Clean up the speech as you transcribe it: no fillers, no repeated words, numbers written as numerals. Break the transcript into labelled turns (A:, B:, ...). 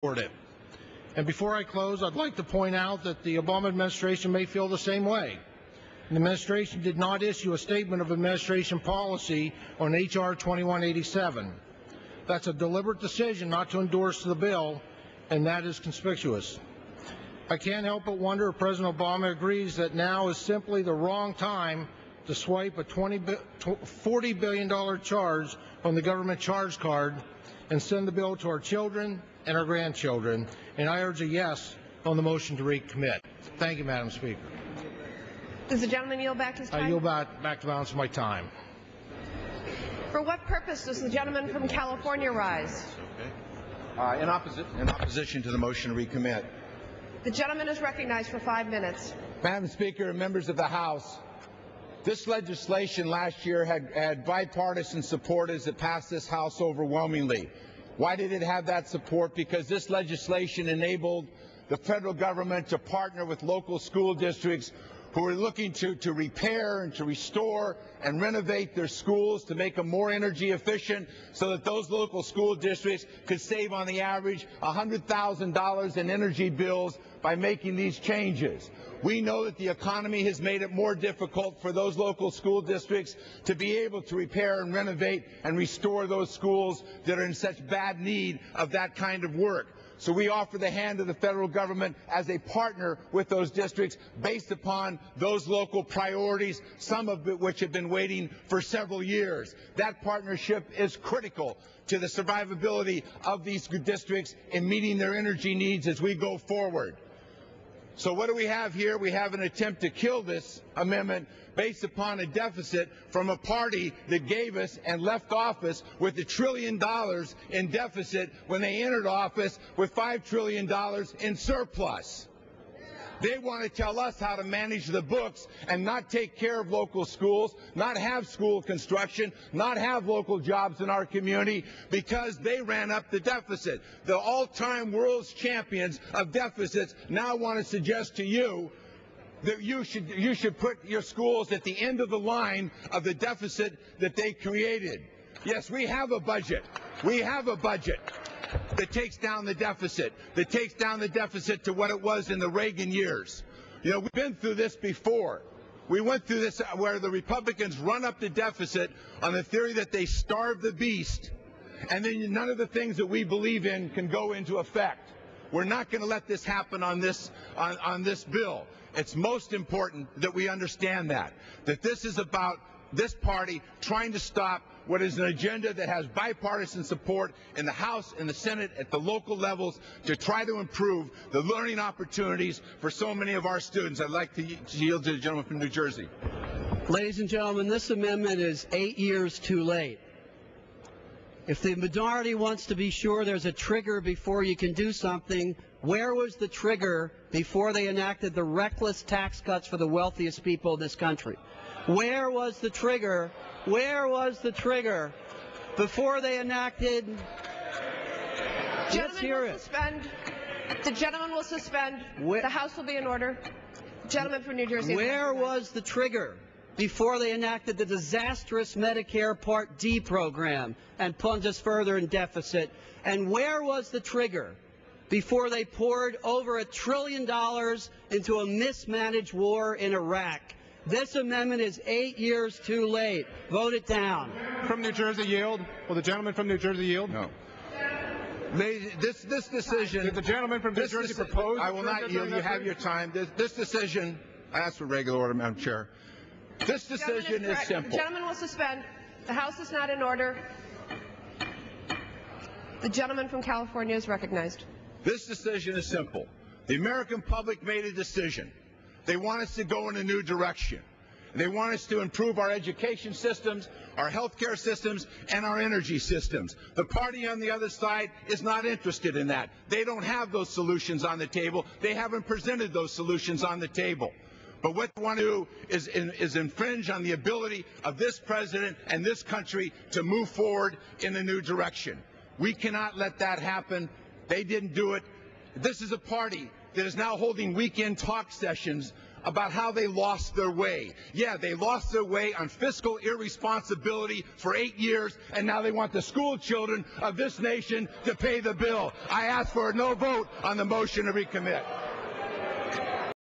A: support it. And before I close, I'd like to point out that the Obama administration may feel the same way. The administration did not issue a statement of administration policy on H.R. 2187. That's a deliberate decision not to endorse the bill, and that is conspicuous. I can't help but wonder if President Obama agrees that now is simply the wrong time to swipe a $40 billion charge on the government charge card and send the bill to our children and our grandchildren. And I urge a yes on the motion to recommit. Thank you, Madam Speaker.
B: Does the gentleman yield back his time?
A: I yield back the balance of my time.
B: For what purpose does the gentleman from California rise?
C: In opposition to the motion to recommit.
B: The gentleman is recognized for 5 minutes.
C: Madam Speaker and members of the House, this legislation last year had bipartisan support as it passed this House overwhelmingly. Why did it have that support? Because this legislation enabled the federal government to partner with local school districts who are looking to repair and to restore and renovate their schools to make them more energy efficient so that those local school districts could save on the average $100,000 in energy bills by making these changes. We know that the economy has made it more difficult for those local school districts to be able to repair and renovate and restore those schools that are in such bad need of that kind of work. So we offer the hand of the federal government as a partner with those districts based upon those local priorities, some of which have been waiting for several years. That partnership is critical to the survivability of these districts in meeting their energy needs as we go forward. So what do we have here? We have an attempt to kill this amendment based upon a deficit from a party that gave us and left office with $1 trillion in deficit when they entered office with $5 trillion in surplus. They want to tell us how to manage the books and not take care of local schools, not have school construction, not have local jobs in our community because they ran up the deficit. The all-time world's champions of deficits now want to suggest to you that you should put your schools at the end of the line of the deficit that they created. Yes, we have a budget. We have a budget that takes down the deficit, to what it was in the Reagan years. You know, we've been through this before. We went through this where the Republicans run up the deficit on the theory that they starve the beast, and then none of the things that we believe in can go into effect. We're not going to let this happen on this bill. It's most important that we understand that this is about this party trying to stop what is an agenda that has bipartisan support in the House and the Senate at the local levels to try to improve the learning opportunities for so many of our students. I'd like to yield to the gentleman from New Jersey.
D: Ladies and gentlemen, this amendment is 8 years too late. If the majority wants to be sure there's a trigger before you can do something, where was the trigger before they enacted the reckless tax cuts for the wealthiest people in this country? Where was the trigger? Where was the trigger before they enacted? Let's hear it.
B: The gentleman will suspend. The House will be in order. Gentleman from New Jersey.
D: Where was the trigger before they enacted the disastrous Medicare Part D program and plunged us further in deficit? And where was the trigger before they poured over $1 trillion into a mismanaged war in Iraq? This amendment is 8 years too late. Vote it down.
E: From New Jersey yield? Will the gentleman from New Jersey yield?
C: No. This decision...
E: Did the gentleman from New Jersey propose?
C: I will not yield. You have your time. This decision... I ask for regular order, Madam Chair. This decision is simple.
B: The gentleman will suspend. The House is not in order. The gentleman from California is recognized.
C: This decision is simple. The American public made a decision. They want us to go in a new direction. They want us to improve our education systems, our health care systems, and our energy systems. The party on the other side is not interested in that. They don't have those solutions on the table. They haven't presented those solutions on the table. But what they want to do is infringe on the ability of this president and this country to move forward in a new direction. We cannot let that happen. They didn't do it. This is a party that is now holding weekend talk sessions about how they lost their way. Yeah, they lost their way on fiscal irresponsibility for 8 years, and now they want the school children of this nation to pay the bill. I ask for a no vote on the motion to recommit.